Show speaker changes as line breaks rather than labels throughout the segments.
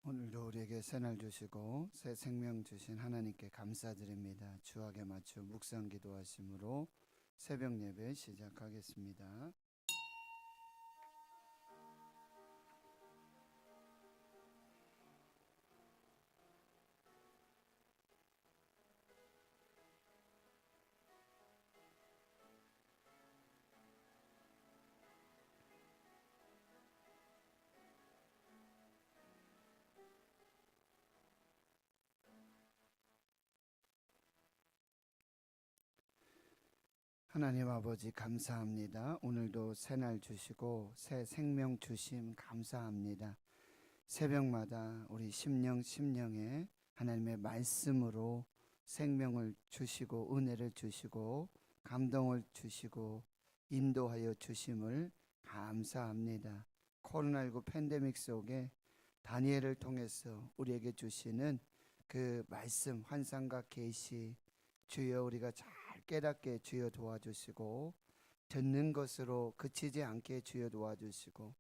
오늘도 우리에게 새날 주시고 새 생명 주신 하나님께 감사드립니다. 주악에 맞춰 묵상 기도하심으로 새벽 예배 시작하겠습니다. 하나님 아버지 감사합니다. 오늘도 새날 주시고 새 생명 주심 감사합니다. 새벽마다 우리 심령에 하나님의 말씀으로 생명을 주시고 은혜를 주시고 감동을 주시고 인도하여 주심을 감사합니다. 코로나19 팬데믹 속에 다니엘을 통해서 우리에게 주시는 그 말씀 환상과 계시, 주여 우리가 잘 깨닫게 주여 도와주시고 듣는 것으로 그치지 않게 주여 도와주시고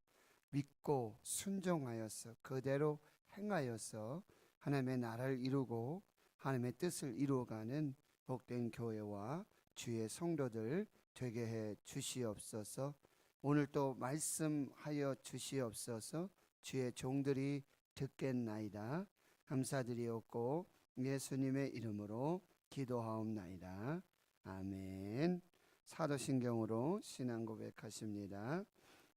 믿고 순종하여서 그대로 행하여서 하나님의 나라를 이루고 하나님의 뜻을 이루어가는 복된 교회와 주의 성도들 되게 해 주시옵소서. 오늘 또 말씀하여 주시옵소서. 주의 종들이 듣겠나이다. 감사드리옵고 예수님의 이름으로 기도하옵나이다. 아멘. 사도신경으로 신앙 고백하십니다.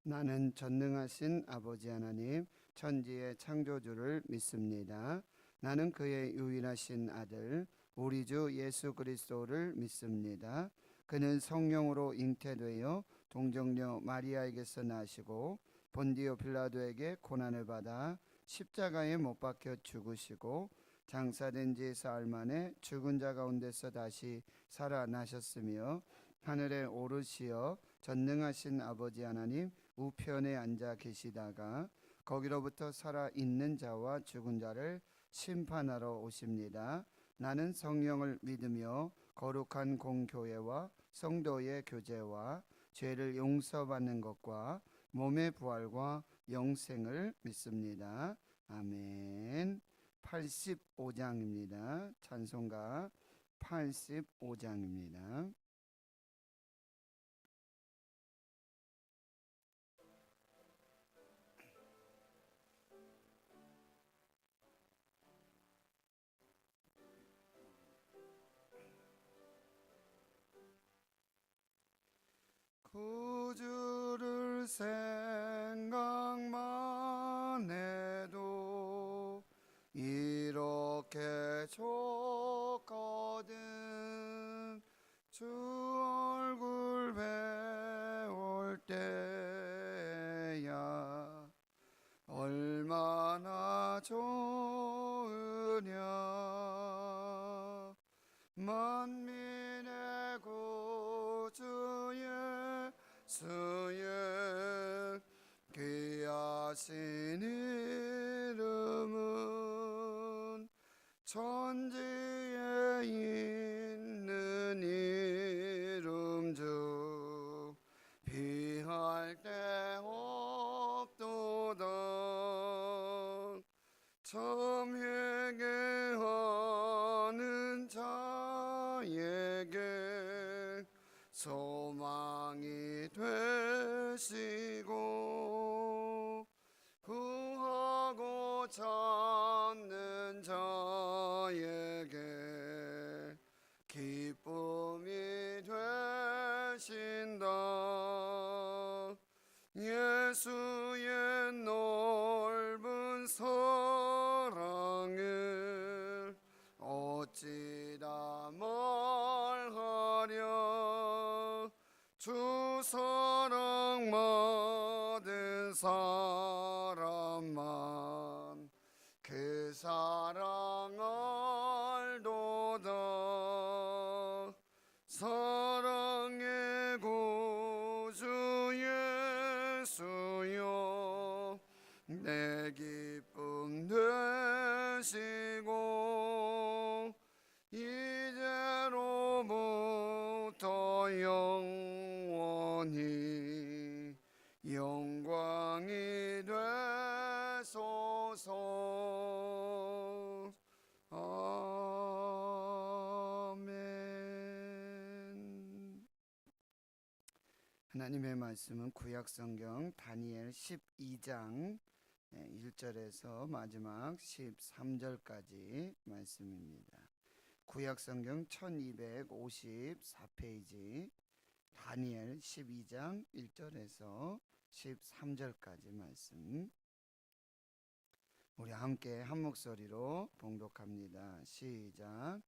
나는 전능하신 아버지 하나님 천지의 창조주를 믿습니다. 나는 그의 유일하신 아들 우리 주 예수 그리스도를 믿습니다. 그는 성령으로 잉태되어 동정녀 마리아에게서 나시고 본디오 빌라도에게 고난을 받아 십자가에 못 박혀 죽으시고 장사된 지 사흘 만에 죽은 자 가운데서 다시 살아나셨으며 하늘에 오르시어 전능하신 아버지 하나님 우편에 앉아 계시다가 거기로부터 살아있는 자와 죽은 자를 심판하러 오십니다. 나는 성령을 믿으며 거룩한 공교회와 성도의 교제와 죄를 용서받는 것과 몸의 부활과 영생을 믿습니다. 아멘. 85장입니다. 찬송가 85장입니다. 구주를 생각만 해도 이렇게 좋거든. 주 얼굴 배울 때야 얼마나 좋으냐. 만민의 구주 예수의 귀하신 이름은 천지에 있는 이름 중 비할 데 없도다. 처음 회개하는 자에게 소망이 되시고 구하고 찾는 자에게 기쁨이 되신다. 예수의 넓은 사랑을 어찌다 말하랴. 주 사랑 받은 사람만 그 사랑 알도다. 사랑의 구주 예수여 내 기쁨 되시고 이제로부터 영원히 영광이 되소서. 하나님의 말씀은 구약성경 다니엘 12장 1절에서 마지막 13절까지 말씀입니다. 구약성경 1254페이지 다니엘 12장 1절에서 13절까지 말씀, 우리 함께 한 목소리로 봉독합니다. 시작.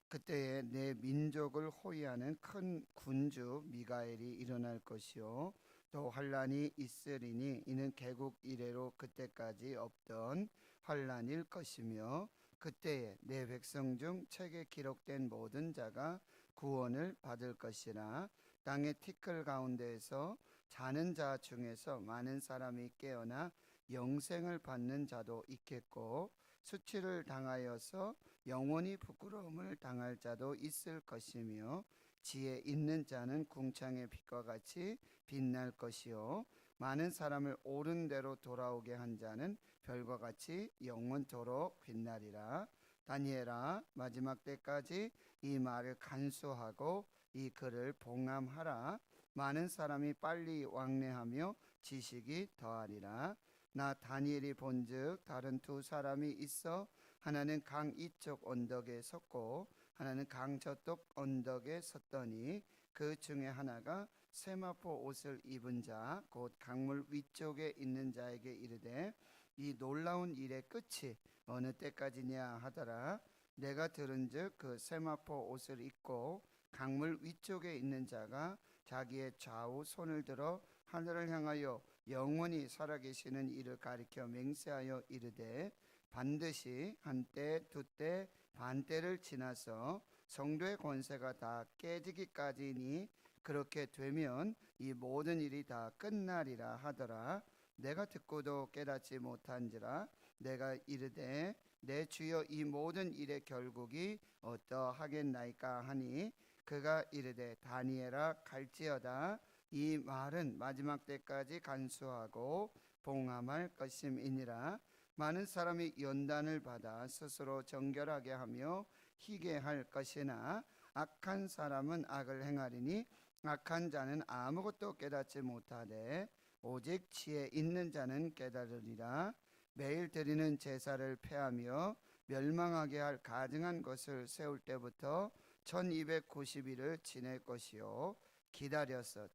그때에 내 민족을 호위하는 큰 군주 미가엘이 일어날 것이요 또 환란이 있으리니 이는 개국 이래로 그때까지 없던 환란일 것이며 그때에 내 백성 중 책에 기록된 모든 자가 구원을 받을 것이라. 땅의 티끌 가운데에서 자는 자 중에서 많은 사람이 깨어나 영생을 받는 자도 있겠고 수치를 당하여서 영원히 부끄러움을 당할 자도 있을 것이며 지혜 있는 자는 궁창의 빛과 같이 빛날 것이요 많은 사람을 옳은 대로 돌아오게 한 자는 별과 같이 영원토록 빛나리라. 다니엘아, 마지막 때까지 이 말을 간수하고 이 글을 봉함하라. 많은 사람이 빨리 왕래하며 지식이 더하리라. 나 다니엘이 본즉 다른 두 사람이 있어 하나는 강 이쪽 언덕에 섰고 하나는 강 저쪽 언덕에 섰더니 그 중에 하나가 세마포 옷을 입은 자 곧 강물 위쪽에 있는 자에게 이르되 이 놀라운 일의 끝이 어느 때까지냐 하더라. 내가 들은즉 그 세마포 옷을 입고 강물 위쪽에 있는 자가 자기의 좌우 손을 들어 하늘을 향하여 영원히 살아계시는 이를 가리켜 맹세하여 이르되 반드시 한때 두때 반때를 지나서 성도의 권세가 다 깨지기까지니 그렇게 되면 이 모든 일이 다 끝나리라 하더라. 내가 듣고도 깨닫지 못한지라. 내가 이르되 내 주여 이 모든 일의 결국이 어떠하겠나이까 하니 그가 이르되 다니엘아 갈지어다. 이 말은 마지막 때까지 간수하고 봉함할 것임이니라. 많은 사람이 연단을 받아 스스로 정결하게 하며 희게 할 것이나 악한 사람은 악을 행하리니 악한 자는 아무것도 깨닫지 못하되 오직 지혜 있는 자는 깨달으리라. 매일 드리는 제사를 폐하며 멸망하게 할 가증한 것을 세울 때부터 1290일을 지낼 것이요 기다려서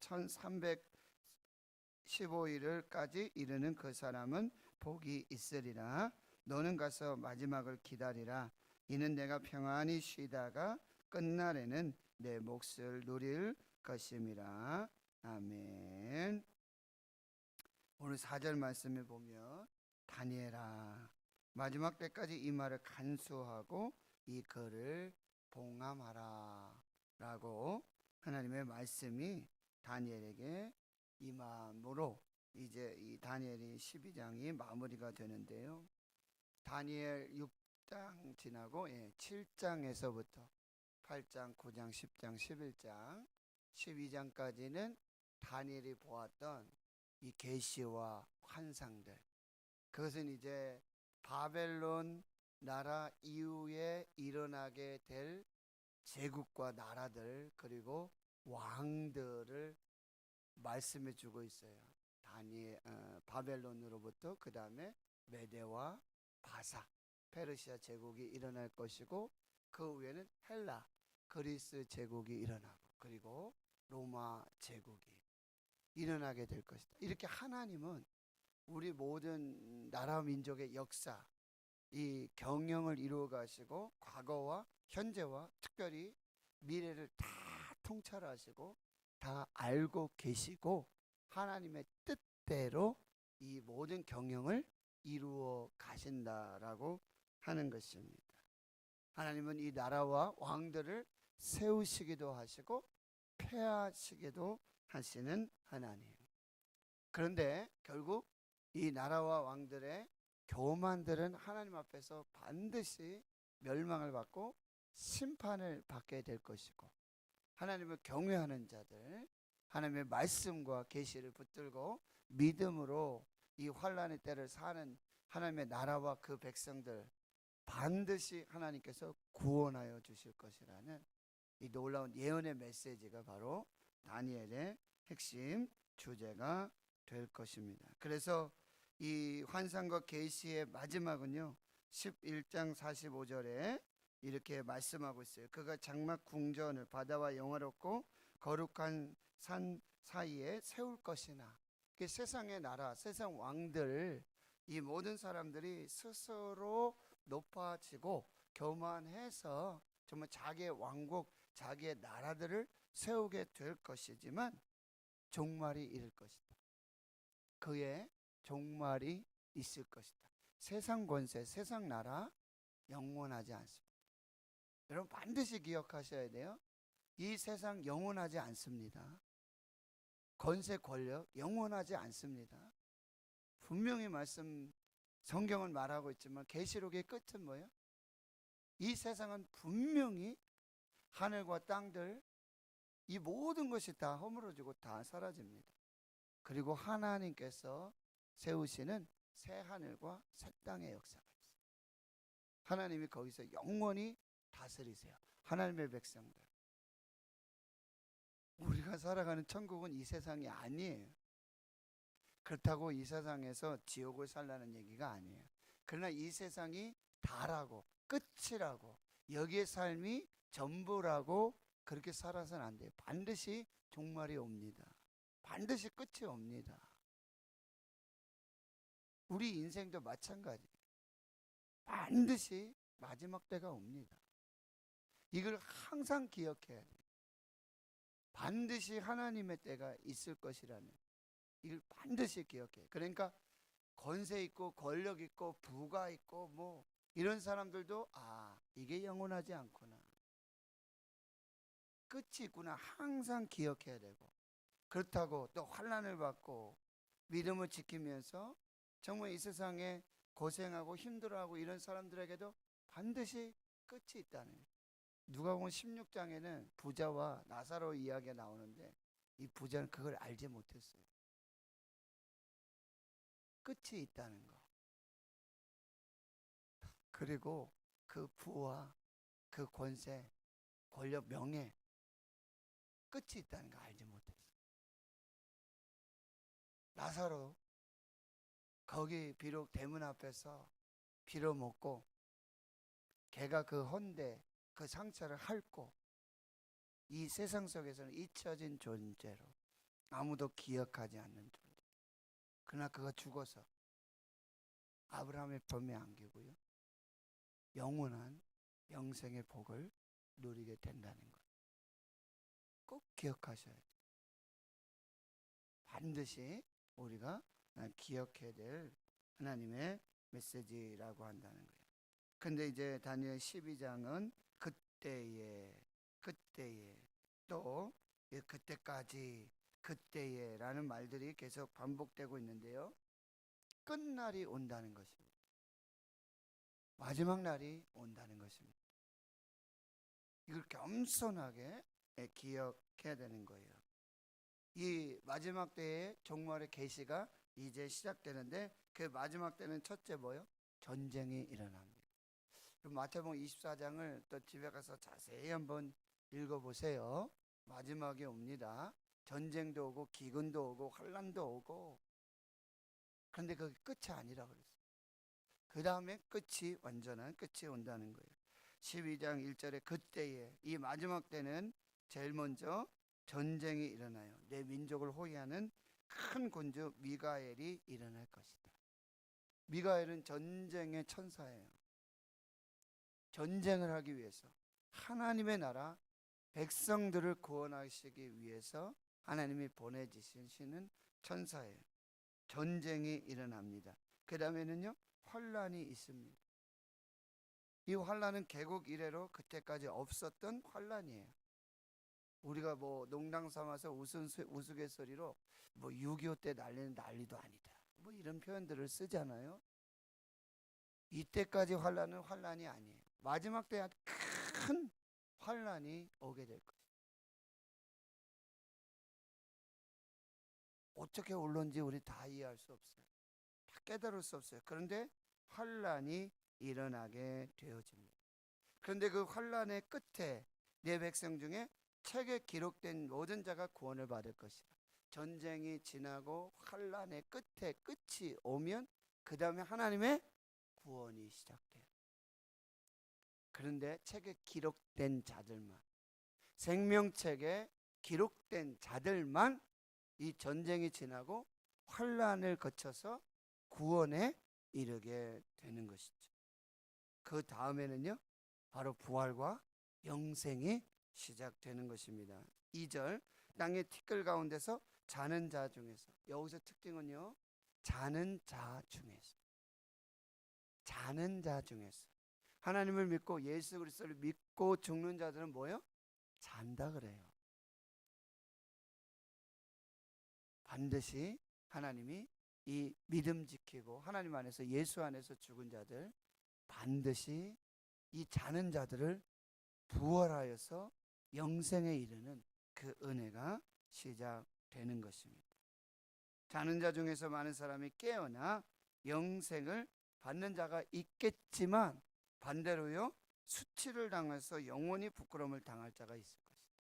1315일까지 이르는 그 사람은 복이 있으리라. 너는 가서 마지막을 기다리라. 이는 내가 평안히 쉬다가 끝날에는 내 몫을 누릴 것임이라. 아멘. 오늘 4절 말씀에 보면 다니엘아, 마지막 때까지 이 말을 간수하고 이 글을 봉함하라 라고 하나님의 말씀이 다니엘에게 임함으로 이제 이 다니엘이 12장이 마무리가 되는데요. 다니엘 6장 지나고 7장에서부터 8장, 9장, 10장, 11장, 12장까지는 다니엘이 보았던 이 계시와 환상들, 그것은 이제 바벨론 나라 이후에 일어나게 될 제국과 나라들 그리고 왕들을 말씀해 주고 있어요. 바벨론으로부터 그 다음에 메대와 바사 페르시아 제국이 일어날 것이고 그 후에는 헬라 그리스 제국이 일어나고 그리고 로마 제국이 일어나게 될 것이다. 이렇게 하나님은 우리 모든 나라 민족의 역사 이 경영을 이루어 가시고 과거와 현재와 특별히 미래를 다 통찰하시고 다 알고 계시고 하나님의 뜻대로 이 모든 경영을 이루어 가신다라고 하는 것입니다. 하나님은 이 나라와 왕들을 세우시기도 하시고 폐하시기도 하시는 하나님. 그런데 결국 이 나라와 왕들의 교만들은 하나님 앞에서 반드시 멸망을 받고 심판을 받게 될 것이고 하나님을 경외하는 자들, 하나님의 말씀과 계시를 붙들고 믿음으로 이 환란의 때를 사는 하나님의 나라와 그 백성들 반드시 하나님께서 구원하여 주실 것이라는 이 놀라운 예언의 메시지가 바로 다니엘의 핵심 주제가 될 것입니다. 그래서 이 환상과 계시의 마지막은요 11장 45절에 이렇게 말씀하고 있어요. 그가 장막 궁전을 바다와 영화롭고 거룩한 산 사이에 세울 것이나, 그 세상의 나라, 세상 왕들, 이 모든 사람들이 스스로 높아지고 교만해서 정말 자기의 왕국, 자기의 나라들을 세우게 될 것이지만 종말이 이를 것이다. 그의 종말이 있을 것이다. 세상 권세, 세상 나라 영원하지 않습니다. 여러분 반드시 기억하셔야 돼요. 이 세상 영원하지 않습니다. 권세, 권력 영원하지 않습니다. 분명히 성경은 말하고 있지만 계시록의 끝은 뭐예요? 이 세상은 분명히 하늘과 땅들, 이 모든 것이 다 허물어지고 다 사라집니다. 그리고 하나님께서 세우시는 새 하늘과 새 땅의 역사가 있어요. 하나님이 거기서 영원히 다스리세요. 하나님의 백성들. 우리가 살아가는 천국은 이 세상이 아니에요. 그렇다고 이 세상에서 지옥을 살라는 얘기가 아니에요. 그러나 이 세상이 다라고, 끝이라고, 여기의 삶이 전부라고 그렇게 살아서는 안 돼요. 반드시 종말이 옵니다. 반드시 끝이 옵니다. 우리 인생도 마찬가지예요. 반드시 마지막 때가 옵니다. 이걸 항상 기억해야 돼요. 반드시 하나님의 때가 있을 것이라는, 이걸 반드시 기억해요. 그러니까 권세 있고 권력 있고 부가 있고 뭐 이런 사람들도 이게 영원하지 않구나, 끝이 있구나 항상 기억해야 되고, 그렇다고 또 환난을 받고 믿음을 지키면서 정말 이 세상에 고생하고 힘들어하고 이런 사람들에게도 반드시 끝이 있다는 거예요. 누가복음 16장에는 부자와 나사로 이야기가 나오는데 이 부자는 그걸 알지 못했어요. 끝이 있다는 거. 그리고 그 부와 그 권세, 권력, 명예, 끝이 있다는 거 알지 못했어요. 나사로 거기 비록 대문 앞에서 빌어먹고 걔가 그 헌데 그 상처를 핥고 이 세상 속에서는 잊혀진 존재로 아무도 기억하지 않는 존재. 그러나 그가 죽어서 아브라함의 범에 안기고요, 영원한 영생의 복을 누리게 된다는 것 꼭 기억하셔야 돼요. 반드시 우리가 기억해야 될 하나님의 메시지라고 한다는 거예요. 근데 이제 다니엘 12장은 그때에 또 그때까지 그때에라는 말들이 계속 반복되고 있는데요. 끝날이 온다는 것입니다. 마지막 날이 온다는 것입니다. 이걸 겸손하게 기억해야 되는 거예요. 이 마지막 때의 종말의 계시가 이제 시작되는데 그 마지막 때는 첫째 뭐요? 전쟁이 일어납니다. 마태복음 24장을 또 집에 가서 자세히 한번 읽어보세요. 마지막에 옵니다. 전쟁도 오고 기근도 오고 환난도 오고. 그런데 그게 끝이 아니라 그랬어요. 그 다음에 끝이, 완전한 끝이 온다는 거예요. 12장 1절에 그때에, 이 마지막 때는 제일 먼저 전쟁이 일어나요. 내 민족을 호위하는 큰 군주 미가엘이 일어날 것이다. 미가엘은 전쟁의 천사예요. 전쟁을 하기 위해서, 하나님의 나라 백성들을 구원하시기 위해서 하나님이 보내주시는 천사예요. 전쟁이 일어납니다. 그 다음에는요, 환란이 있습니다. 이 환란은 개국 이래로 그때까지 없었던 환란이에요. 우리가 뭐 농담 삼아서 우스갯소리로 뭐 6.25 때 난리는 난리도 아니다, 뭐 이런 표현들을 쓰잖아요. 이때까지 환란은 환란이 아니에요. 마지막 때 큰 환란이 오게 될 것이에요. 어떻게 올런지 우리 다 이해할 수 없어요. 다 깨달을 수 없어요. 그런데 환란이 일어나게 되어집니다. 그런데 그 환란의 끝에 내 백성 중에 책에 기록된 모든 자가 구원을 받을 것이라. 전쟁이 지나고 환란의 끝에 끝이 오면 그 다음에 하나님의 구원이 시작돼요. 그런데 책에 기록된 자들만, 생명책에 기록된 자들만 이 전쟁이 지나고 환란을 거쳐서 구원에 이르게 되는 것이죠. 그 다음에는요, 바로 부활과 영생이 시작되는 것입니다. 2절, 땅의 티끌 가운데서 자는 자 중에서, 여기서 특징은요, 자는 자 중에서, 자는 자 중에서, 하나님을 믿고 예수 그리스도를 믿고 죽는 자들은 뭐예요? 잔다 그래요. 반드시 하나님이 이 믿음 지키고 하나님 안에서 예수 안에서 죽은 자들, 반드시 이 자는 자들을 부활하여서 영생에 이르는 그 은혜가 시작되는 것입니다. 자는 자 중에서 많은 사람이 깨어나 영생을 받는 자가 있겠지만 반대로요, 수치를 당해서 영원히 부끄러움을 당할 자가 있을 것이다.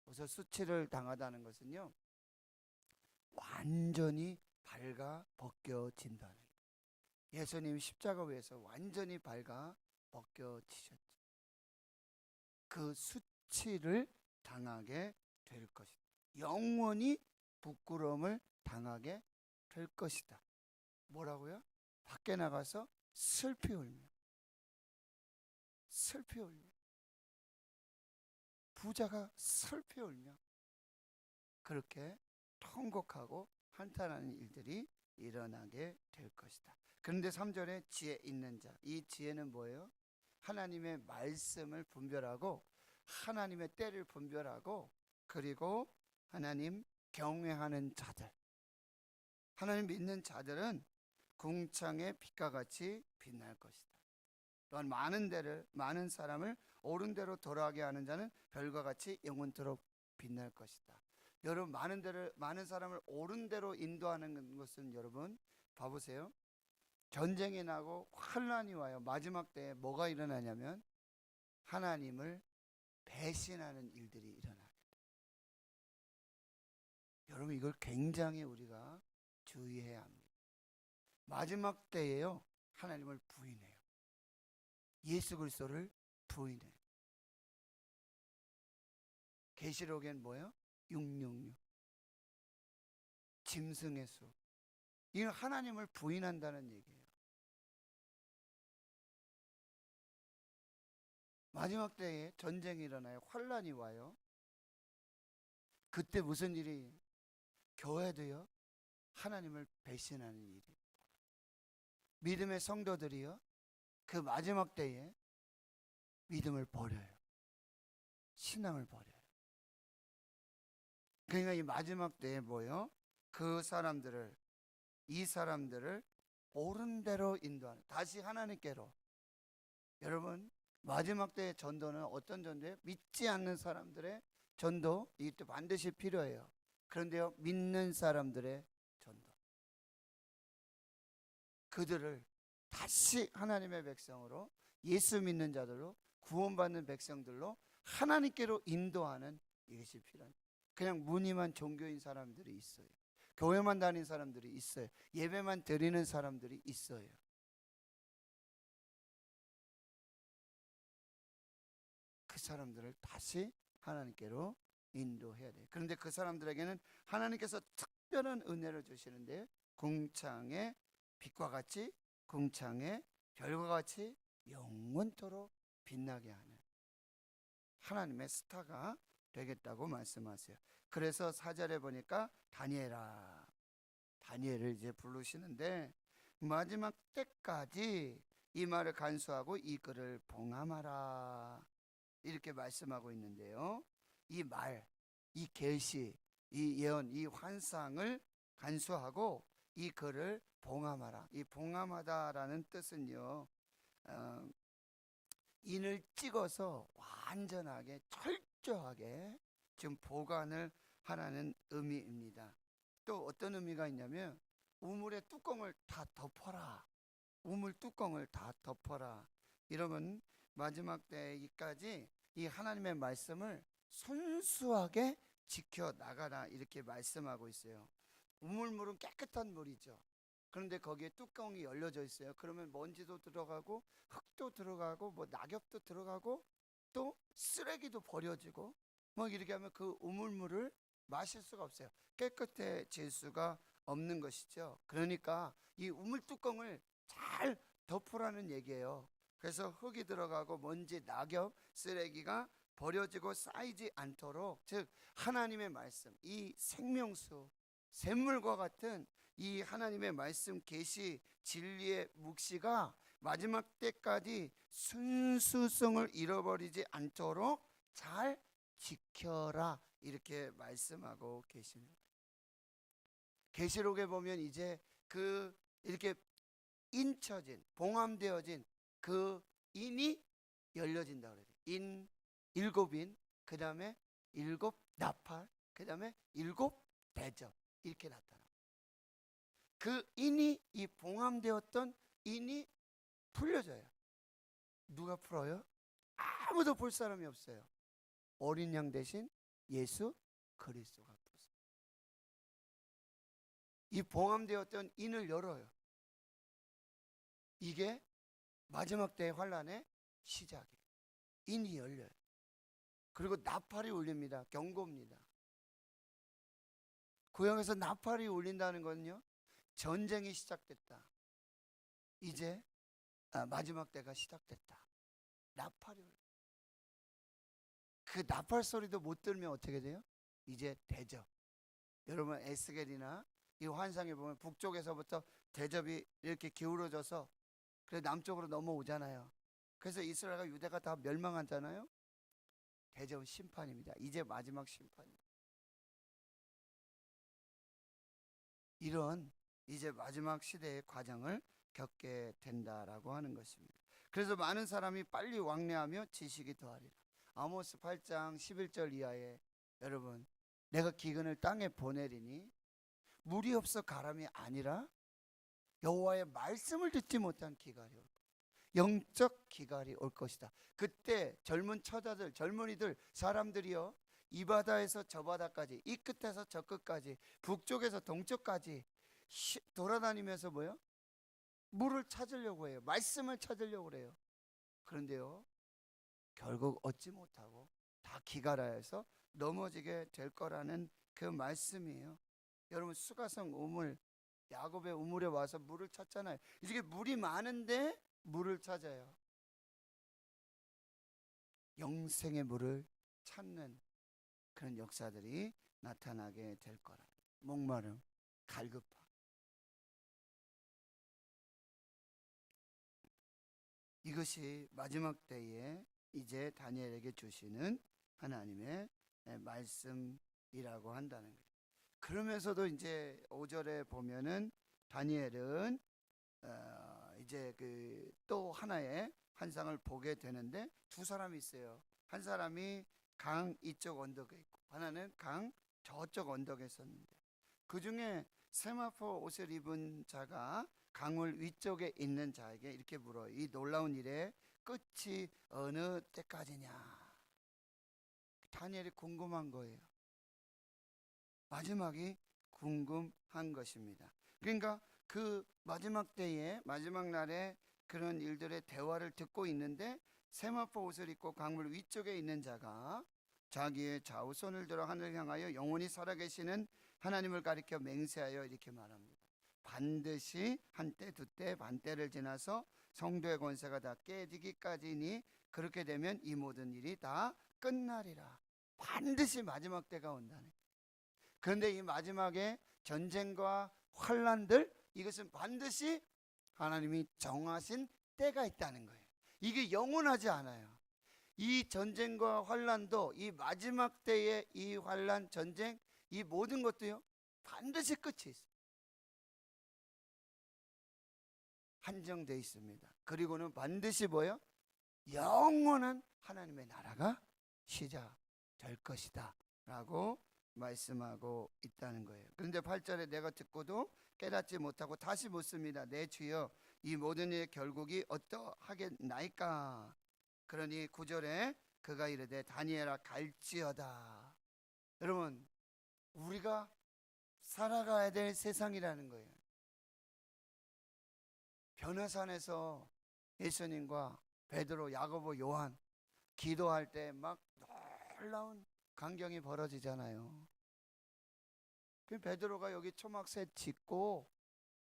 그래서 수치를 당하다는 것은요, 완전히 발가 벗겨진다는 거예요. 예수님이 십자가 위에서 완전히 발가 벗겨지셨죠. 그 수치를 당하게 될 것이다. 영원히 부끄러움을 당하게 될 것이다. 뭐라고요? 밖에 나가서 슬피 울며, 슬피 울며, 부자가 슬피 울며 그렇게 통곡하고 한탄하는 일들이 일어나게 될 것이다. 그런데 3절에 지혜 있는 자, 이 지혜는 뭐예요? 하나님의 말씀을 분별하고 하나님의 때를 분별하고 그리고 하나님 경외하는 자들, 하나님 믿는 자들은 궁창의 빛과 같이 빛날 것이다. 또한 많은 사람을 옳은 대로 돌아가게 하는 자는 별과 같이 영원토록 빛날 것이다. 여러분, 많은 사람을 옳은 대로 인도하는 것은, 여러분 봐보세요. 전쟁이 나고 환란이 와요. 마지막 때에 뭐가 일어나냐면 하나님을 배신하는 일들이 일어나게 돼요. 여러분, 이걸 굉장히 우리가 주의해야 합니다. 마지막 때에요, 하나님을 부인해요. 예수 그리스도를 부인해요. 계시록엔 뭐예요? 666 짐승의 수. 이건 하나님을 부인한다는 얘기예요. 마지막 때에 전쟁이 일어나요. 환란이 와요. 그때 무슨 일이? 교회도요, 하나님을 배신하는 일이. 믿음의 성도들이요, 그 마지막 때에 믿음을 버려요. 신앙을 버려요. 그러니까 이 마지막 때에 뭐요? 이 사람들을 옳은 대로 인도하는, 다시 하나님께로. 여러분, 마지막 때의 전도는 어떤 전도예요? 믿지 않는 사람들의 전도, 이것도 반드시 필요해요. 그런데요, 믿는 사람들의 전도, 그들을 다시 하나님의 백성으로, 예수 믿는 자들로, 구원받는 백성들로 하나님께로 인도하는, 이것이 필요합니다. 그냥 무늬만 종교인 사람들이 있어요. 교회만 다니는 사람들이 있어요. 예배만 드리는 사람들이 있어요. 그 사람들을 다시 하나님께로 인도해야 돼요. 그런데 그 사람들에게는 하나님께서 특별한 은혜를 주시는데, 궁창의 빛과 같이, 궁창의 별과 같이 영원토록 빛나게 하는 하나님의 스타가 되겠다고 말씀하세요. 그래서 4절에 보니까 다니엘을 이제 부르시는데, 마지막 때까지 이 말을 간수하고 이 글을 봉함하라, 이렇게 말씀하고 있는데요. 이 말, 이 계시, 이 예언, 이 환상을 간수하고 이 글을 봉함하라. 이 봉함하다라는 뜻은요, 인을 찍어서 완전하게 철저하게 지금 보관을 하라는 의미입니다. 또 어떤 의미가 있냐면, 우물의 뚜껑을 다 덮어라. 우물 뚜껑을 다 덮어라. 이러면 마지막 때까지 이 하나님의 말씀을 순수하게 지켜 나가라 이렇게 말씀하고 있어요. 우물물은 깨끗한 물이죠. 그런데 거기에 뚜껑이 열려져 있어요. 그러면 먼지도 들어가고 흙도 들어가고 뭐 낙엽도 들어가고 또 쓰레기도 버려지고 뭐 이렇게 하면 그 우물물을 마실 수가 없어요. 깨끗해질 수가 없는 것이죠. 그러니까 이 우물 뚜껑을 잘 덮으라는 얘기예요. 그래서 흙이 들어가고 먼지, 낙엽, 쓰레기가 버려지고 쌓이지 않도록, 즉 하나님의 말씀, 이 생명수, 샘물과 같은 이 하나님의 말씀, 계시, 진리의 묵시가 마지막 때까지 순수성을 잃어버리지 않도록 잘 지켜라 이렇게 말씀하고 계십니다. 계시록에 보면 이제 그 이렇게 인쳐진, 봉함되어진 그 인이 열려진다 그래요. 인, 일곱 인, 그 다음에 일곱 나팔, 그 다음에 일곱 대접 이렇게 나타나. 그 인이, 이 봉함되었던 인이 풀려져요. 누가 풀어요? 아무도 볼 사람이 없어요. 어린 양 대신 예수 그리스도가 풀어요. 이 봉함되었던 인을 열어요. 이게 마지막 때의 환란의 시작이에요. 인이 열려요. 그리고 나팔이 울립니다. 경고입니다. 구약에서 나팔이 울린다는 건요, 전쟁이 시작됐다. 이제 마지막 때가 시작됐다. 나팔이 울려. 그 나팔 소리도 못 들으면 어떻게 돼요? 이제 대접. 여러분 에스겔이나 이 환상에 보면 북쪽에서부터 대접이 이렇게 기울어져서 그래 남쪽으로 넘어오잖아요. 그래서 이스라엘과 유대가 다 멸망하잖아요. 대접은 심판입니다. 이제 마지막 심판입니다. 이런 이제 마지막 시대의 과정을 겪게 된다라고 하는 것입니다. 그래서 많은 사람이 빨리 왕래하며 지식이 더하리라. 아모스 8장 11절 이하에 여러분, 내가 기근을 땅에 보내리니 물이 없어 가람이 아니라 여호와의 말씀을 듣지 못한 기갈이 올 것이다. 영적 기갈이 올 것이다. 그때 젊은 처자들, 젊은이들, 사람들이요, 이 바다에서 저 바다까지, 이 끝에서 저 끝까지, 북쪽에서 동쪽까지 돌아다니면서 뭐요? 물을 찾으려고 해요. 말씀을 찾으려고 그래요. 그런데요, 결국 얻지 못하고 다 기갈하여서 넘어지게 될 거라는 그 말씀이에요. 여러분 수가성 우물, 야곱의 우물에 와서 물을 찾잖아요. 이게 물이 많은데 물을 찾아요. 영생의 물을 찾는 그런 역사들이 나타나게 될 거라. 목마름, 갈급함. 이것이 마지막 때에 이제 다니엘에게 주시는 하나님의 말씀이라고 한다는 거예요. 그러면서도 이제 5절에 보면은 다니엘은 이제 그 또 하나의 환상을 보게 되는데 두 사람이 있어요. 한 사람이 강 이쪽 언덕에 있고 하나는 강 저쪽 언덕에 있었는데, 그 중에 세마포 옷을 입은 자가 강물 위쪽에 있는 자에게 이렇게 물어요. 이 놀라운 일의 끝이 어느 때까지냐? 다니엘이 궁금한 거예요. 마지막이 궁금한 것입니다. 그러니까 그 마지막 때에, 마지막 날에 그런 일들의 대화를 듣고 있는데, 세마포 옷을 입고 강물 위쪽에 있는 자가 자기의 좌우손을 들어 하늘을 향하여 영원히 살아계시는 하나님을 가리켜 맹세하여 이렇게 말합니다. 반드시 한때 두때 반때를 지나서 성도의 권세가 다 깨지기까지니 그렇게 되면 이 모든 일이 다 끝나리라. 반드시 마지막 때가 온다네. 그런데 이 마지막에 전쟁과 환란들, 이것은 반드시 하나님이 정하신 때가 있다는 거예요. 이게 영원하지 않아요. 이 전쟁과 환란도, 이 마지막 때의 이 환란, 전쟁, 이 모든 것도요 반드시 끝이 있어요. 한정되어 있습니다. 그리고는 반드시 뭐요? 영원한 하나님의 나라가 시작될 것이다 라고 말씀하고 있다는 거예요. 그런데 8절에 내가 듣고도 깨닫지 못하고 다시 묻습니다. 내 주여, 이 모든 일의 결국이 어떠하겠나이까? 그러니 9절에 그가 이르되 다니엘아 갈지어다. 여러분, 우리가 살아가야 될 세상이라는 거예요. 변화산에서 예수님과 베드로, 야고보, 요한 기도할 때 막 놀라운 광경이 벌어지잖아요. 그 베드로가 여기 초막set 짓고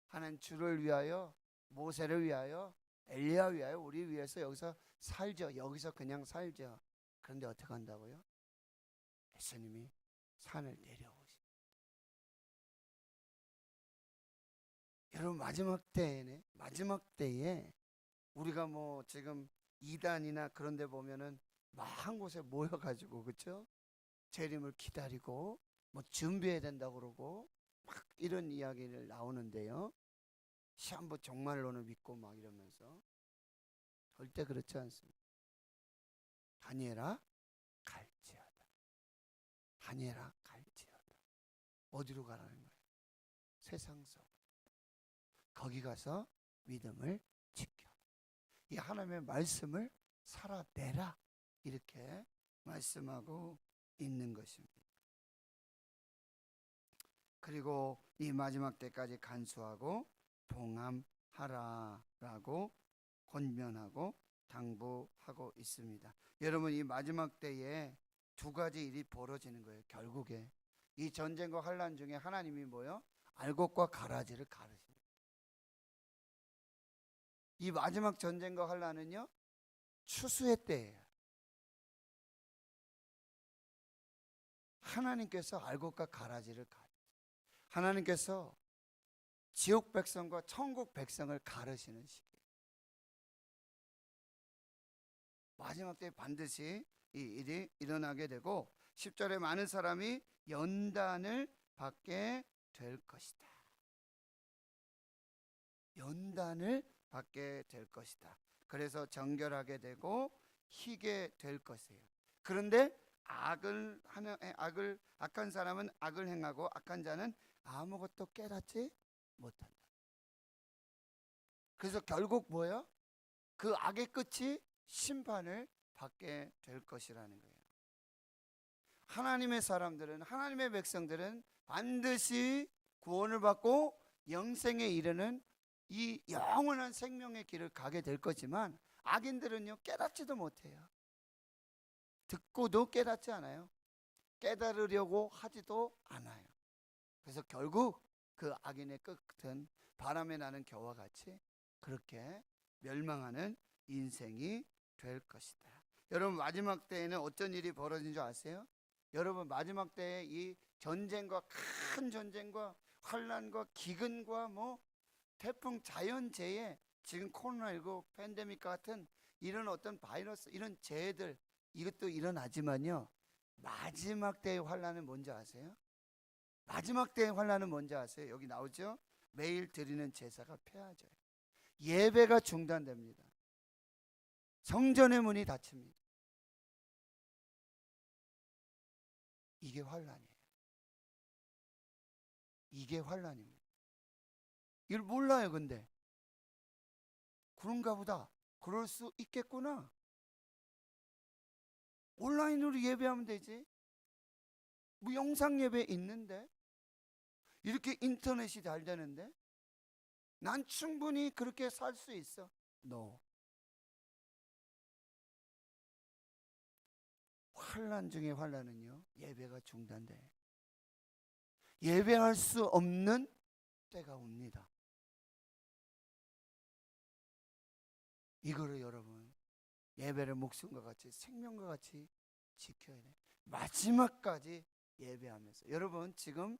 하는 주를 위하여, 모세를 위하여, 엘리야 위하여, 우리 위해서 여기서 살죠. 여기서 그냥 살죠. 그런데 어떻게 한다고요? 예수님이 산을 내려오십니다. 여러분, 마지막 때에 우리가 뭐 지금 이단이나 그런 데 보면은 막 한 곳에 모여가지고, 그렇죠? 재림을 기다리고 뭐 준비해야 된다고 그러고 막 이런 이야기를 나오는데요, 시한부 정말로는 믿고 막 이러면서 절대 그렇지 않습니다. 다니엘아 갈지어다. 다니엘아 갈지어다. 어디로 가라는 거예요? 세상 속. 거기 가서 믿음을 지켜. 이 하나님의 말씀을 살아내라. 이렇게 말씀하고 있는 것입니다. 그리고 이 마지막 때까지 간수하고 동함하라라고 권면하고 당부하고 있습니다. 여러분, 이 마지막 때에 두 가지 일이 벌어지는 거예요. 결국에 이 전쟁과 환난 중에 하나님이 뭐요? 알곡과 가라지를 가르십니다. 이 마지막 전쟁과 환난은요, 추수의 때예요. 하나님께서 알곡과 가라지를 하나님께서 지옥 백성과 천국 백성을 가르시는 시기예요. 마지막 때 반드시 이 일이 일어나게 되고 10절에 많은 사람이 연단을 받게 될 것이다. 연단을 받게 될 것이다. 그래서 정결하게 되고 희게 될 것이에요. 그런데 악한 사람은 악을 행하고 악한 자는 아무것도 깨닫지 못한다. 그래서 결국 뭐예요? 그 악의 끝이 심판을 받게 될 것이라는 거예요. 하나님의 사람들은, 하나님의 백성들은 반드시 구원을 받고 영생에 이르는 이 영원한 생명의 길을 가게 될 거지만, 악인들은요 깨닫지도 못해요. 듣고도 깨닫지 않아요. 깨달으려고 하지도 않아요. 그래서 결국 그 악인의 끝은 바람에 나는 겨와 같이 그렇게 멸망하는 인생이 될 것이다. 여러분, 마지막 때에는 어떤 일이 벌어진 줄 아세요? 여러분, 마지막 때에 이 전쟁과, 큰 전쟁과 환난과 기근과 뭐 태풍, 자연재해, 지금 코로나19 팬데믹 같은 이런 어떤 바이러스, 이런 재해들, 이것도 일어나지만요, 마지막 때의 환난은 뭔지 아세요? 마지막 때의 환난은 뭔지 아세요? 여기 나오죠? 매일 드리는 제사가 폐하져요. 예배가 중단됩니다. 성전의 문이 닫힙니다. 이게 환난이에요. 이게 환난입니다. 이걸 몰라요. 근데 그런가 보다, 그럴 수 있겠구나, 온라인으로 예배하면 되지, 뭐 영상 예배 있는데, 이렇게 인터넷이 잘 되는데 난 충분히 그렇게 살 수 있어. No. 환난 중에 환난은요, 예배가 중단돼. 예배할 수 없는 때가 옵니다. 이거를 여러분, 예배를 목숨과 같이, 생명과 같이 지켜야 돼. 마지막까지 예배하면서. 여러분, 지금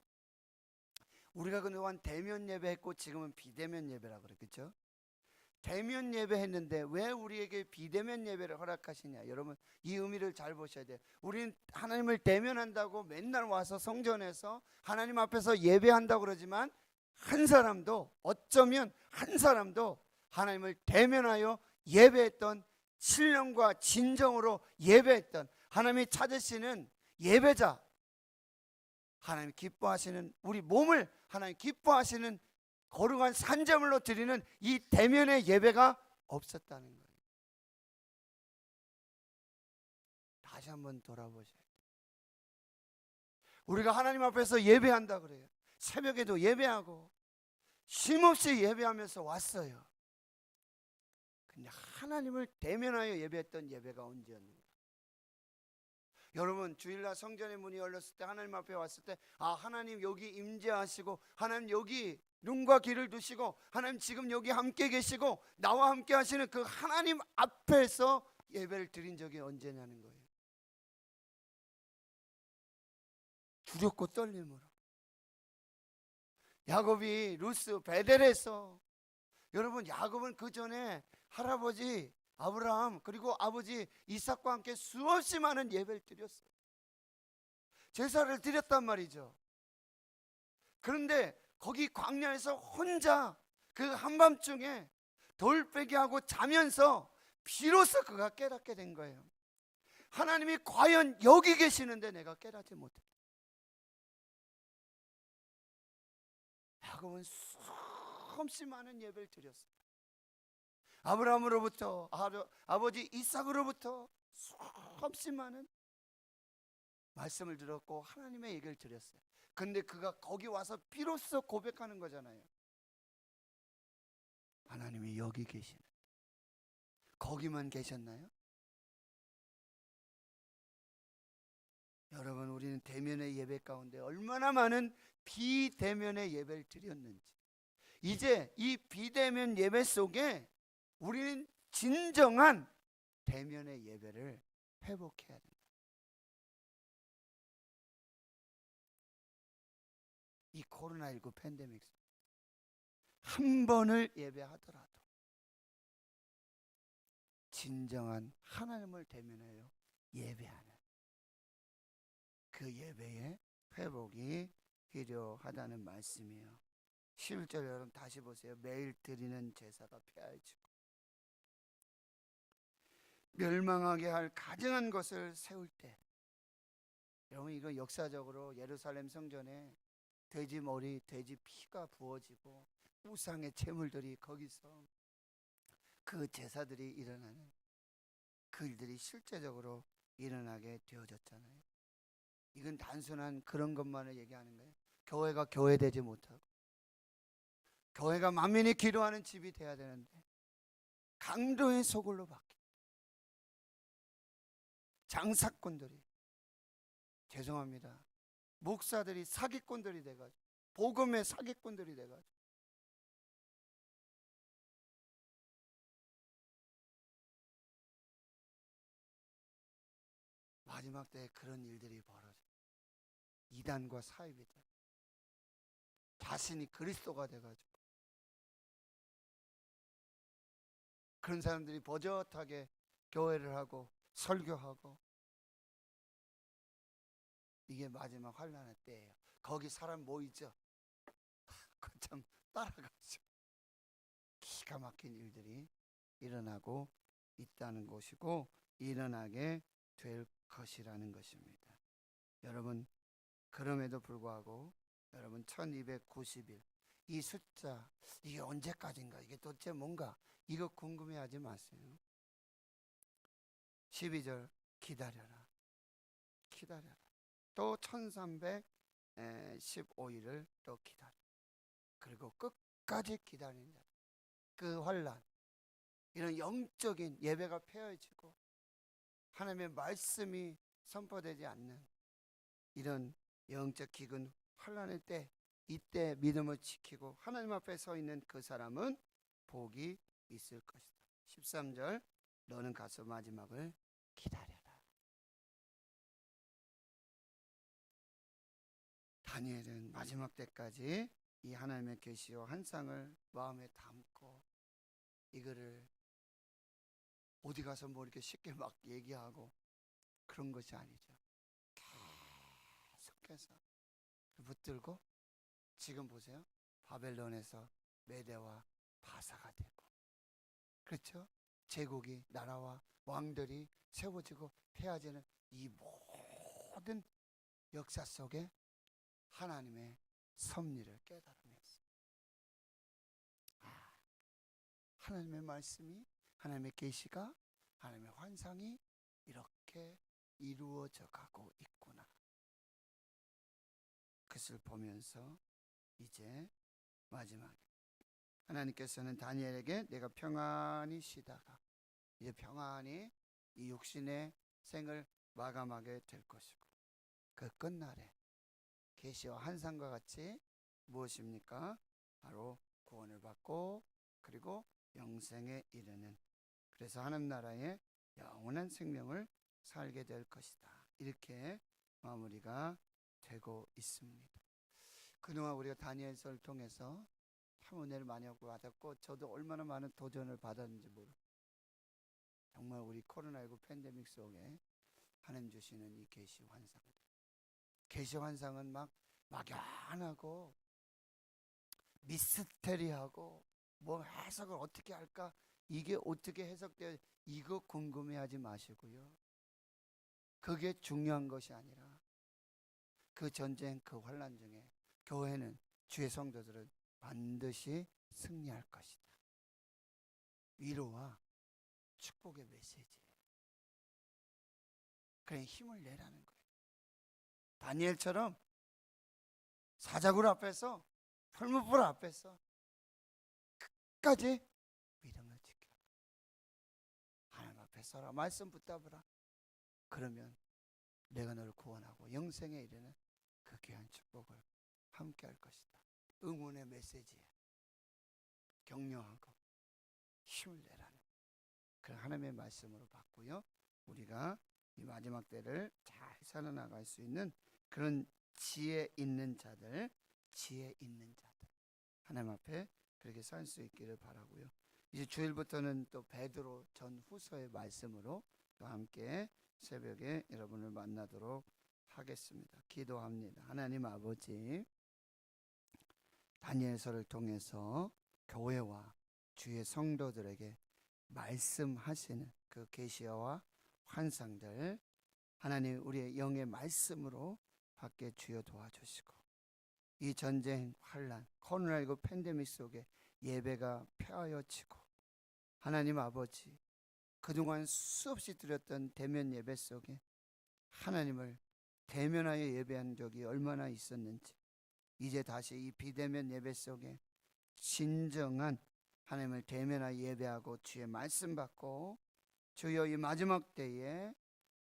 우리가 그동안 대면 예배했고 지금은 비대면 예배라고 그랬겠죠? 대면 예배했는데 왜 우리에게 비대면 예배를 허락하시냐? 여러분, 이 의미를 잘 보셔야 돼요. 우리는 하나님을 대면한다고 맨날 와서 성전에서 하나님 앞에서 예배한다고 그러지만, 한 사람도, 어쩌면 한 사람도 하나님을 대면하여 예배했던, 신령과 진정으로 예배했던, 하나님이 찾으시는 예배자, 하나님 기뻐하시는, 우리 몸을 하나님 기뻐하시는 거룩한 산제물로 드리는 이 대면의 예배가 없었다는 거예요. 다시 한번 돌아보셔야 돼요. 우리가 하나님 앞에서 예배한다 그래요. 새벽에도 예배하고 쉼없이 예배하면서 왔어요. 근데 하나님을 대면하여 예배했던 예배가 언제였는가? 여러분, 주일날 성전의 문이 열렸을 때, 하나님 앞에 왔을 때, 아, 하나님 여기 임재하시고, 하나님 여기 눈과 귀를 두시고, 하나님 지금 여기 함께 계시고 나와 함께 하시는 그 하나님 앞에서 예배를 드린 적이 언제냐는 거예요. 두렵고 떨림으로. 야곱이 루스 베델에서, 여러분, 야곱은 그 전에 할아버지 아브라함 그리고 아버지 이삭과 함께 수없이 많은 예배를 드렸어요. 제사를 드렸단 말이죠. 그런데 거기 광야에서 혼자 그 한밤중에 돌베개 하고 자면서 비로소 그가 깨닫게 된 거예요. 하나님이 과연 여기 계시는데 내가 깨닫지 못했다. 야곱은 수없이 많은 예배를 드렸어요. 아브라함으로부터, 아버지 이삭으로부터 수없이 많은 말씀을 들었고 하나님의 얘기를 드렸어요. 근데 그가 거기 와서 비로소 고백하는 거잖아요. 하나님이 여기 계시는, 거기만 계셨나요? 여러분, 우리는 대면의 예배 가운데 얼마나 많은 비대면의 예배를 드렸는지, 이제 이 비대면 예배 속에 우리는 진정한 대면의 예배를 회복해야 된다. 이 코로나19 팬데믹 한 번을 예배하더라도 진정한 하나님을 대면하여 예배하는 그 예배의 회복이 필요하다는 말씀이에요. 11절 여러분 다시 보세요. 매일 드리는 제사가 폐하여지고 멸망하게 할 가증한 것을 세울 때, 여러분, 이거 역사적으로 예루살렘 성전에 돼지 머리, 돼지 피가 부어지고 우상의 제물들이 거기서 그 제사들이 일어나는 그 일들이 실제적으로 일어나게 되어졌잖아요. 이건 단순한 그런 것만을 얘기하는 거예요. 교회가 교회되지 못하고 교회가 만민이 기도하는 집이 돼야 되는데 강도의 소굴로 바뀌고 장사꾼들이, 죄송합니다, 목사들이 사기꾼들이 돼가지고 복음의 사기꾼들이 돼가지고 마지막 때에 그런 일들이 벌어져. 이단과 사입이 돼. 자신이 그리스도가 돼가지고 그런 사람들이 버젓하게 교회를 하고 설교하고, 이게 마지막 환난의 때예요. 거기 사람 모이죠. 그참 따라가죠. 기가 막힌 일들이 일어나고 있다는 것이고 일어나게 될 것이라는 것입니다. 여러분, 그럼에도 불구하고 여러분 1290일 이 숫자, 이게 언제까지인가, 이게 도대체 뭔가, 이거 궁금해하지 마세요. 12절 기다려라, 기다려라. 또 1315일을 또 기다려. 그리고 끝까지 기다린다. 그 환난, 이런 영적인 예배가 폐허해지고 하나님의 말씀이 선포되지 않는 이런 영적 기근 환난의 때, 이때 믿음을 지키고 하나님 앞에 서 있는 그 사람은 복이 있을 것이다. 13절 너는 가서 마지막을 기다려라. 다니엘은 마지막 때까지 이 하나님의 계시와 환상을 마음에 담고 이거를 어디 가서 뭐 이렇게 쉽게 막 얘기하고 그런 것이 아니죠. 계속해서 붙들고, 지금 보세요. 바벨론에서 메대와 바사가 되고, 그렇죠? 제국이, 나라와 왕들이 세워지고 폐하지는 이 모든 역사 속에 하나님의 섭리를 깨달으면서, 하나님의 말씀이, 하나님의 계시가, 하나님의 환상이 이렇게 이루어져 가고 있구나. 그것을 보면서 이제 마지막에 하나님께서는 다니엘에게 내가 평안히 쉬다가 이제 평안히 이 육신의 생을 마감하게 될 것이고 그 끝날에 계시와 환상과 같이 무엇입니까? 바로 구원을 받고 그리고 영생에 이르는, 그래서 하나님 나라의 영원한 생명을 살게 될 것이다. 이렇게 마무리가 되고 있습니다. 그동안 우리가 다니엘서를 통해서 참 은혜를 많이 받았고 저도 얼마나 많은 도전을 받았는지 모릅니다. 정말 우리 코로나19 팬데믹 속에 하나님 주시는 이 계시 환상들, 계시 환상은 막 막연하고 미스테리하고 뭐 해석을 어떻게 할까, 이게 어떻게 해석되어, 이거 궁금해하지 마시고요. 그게 중요한 것이 아니라 그 전쟁 그 환난 중에 교회는, 주의 성도들은 반드시 승리할 것이다. 위로와 축복의 메시지예요. 그냥 힘을 내라는 거예요. 다니엘처럼 사자굴 앞에서, 풀무불 앞에서 끝까지 믿음을 지켜라. 하나님 앞에 서라. 말씀 붙잡으라. 그러면 내가 너를 구원하고 영생에 이르는 그 귀한 축복을 함께 할 것이다. 응원의 메시지에 격려하고 힘을 내라는 그 하나님의 말씀으로 받고요. 우리가 이 마지막 때를 잘 살아나갈 수 있는 그런 지혜 있는 자들, 하나님 앞에 그렇게 살 수 있기를 바라고요. 이제 주일부터는 또 베드로 전후서의 말씀으로 또 함께 새벽에 여러분을 만나도록 하겠습니다. 기도합니다. 하나님 아버지, 다니엘서를 통해서 교회와 주의 성도들에게 말씀하시는 그 계시와 환상들, 하나님 우리의 영의 말씀으로 받게 주여 도와주시고, 이 전쟁 환난 코로나19 팬데믹 속에 예배가 폐하여지고, 하나님 아버지 그동안 수없이 드렸던 대면 예배 속에 하나님을 대면하여 예배한 적이 얼마나 있었는지, 이제 다시 이 비대면 예배 속에 진정한 하나님을 대면하여 예배하고 주의 말씀 받고, 주여 이 마지막 때에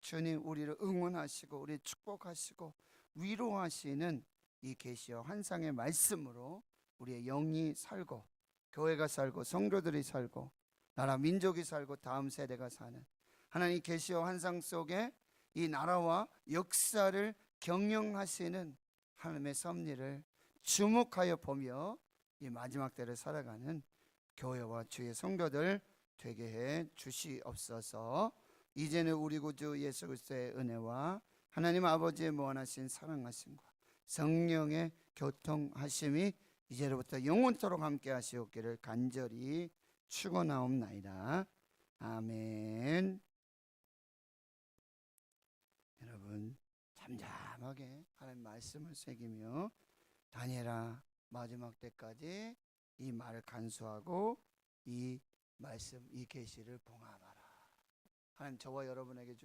주님 우리를 응원하시고 우리 축복하시고 위로하시는 이 계시와 환상의 말씀으로 우리의 영이 살고 교회가 살고 성도들이 살고 나라 민족이 살고 다음 세대가 사는 하나님 계시와 환상 속에 이 나라와 역사를 경영하시는 하나님의 섭리를 주목하여 보며 이 마지막 때를 살아가는 교회와 주의 성도들 되게 해 주시옵소서. 이제는 우리 구주 예수 그리스도의 은혜와 하나님 아버지의 무한하신 사랑하심과 성령의 교통하심이 이제로부터 영원토록 함께 하시옵기를 간절히 축원하옵나이다. 아멘. 여러분 잠잠하게 하나님 말씀을 새기며 다니엘아 마지막 때까지 이 말을 간수하고 이 말씀 이 계시를 봉합하라. 하나님 저와 여러분에게 주신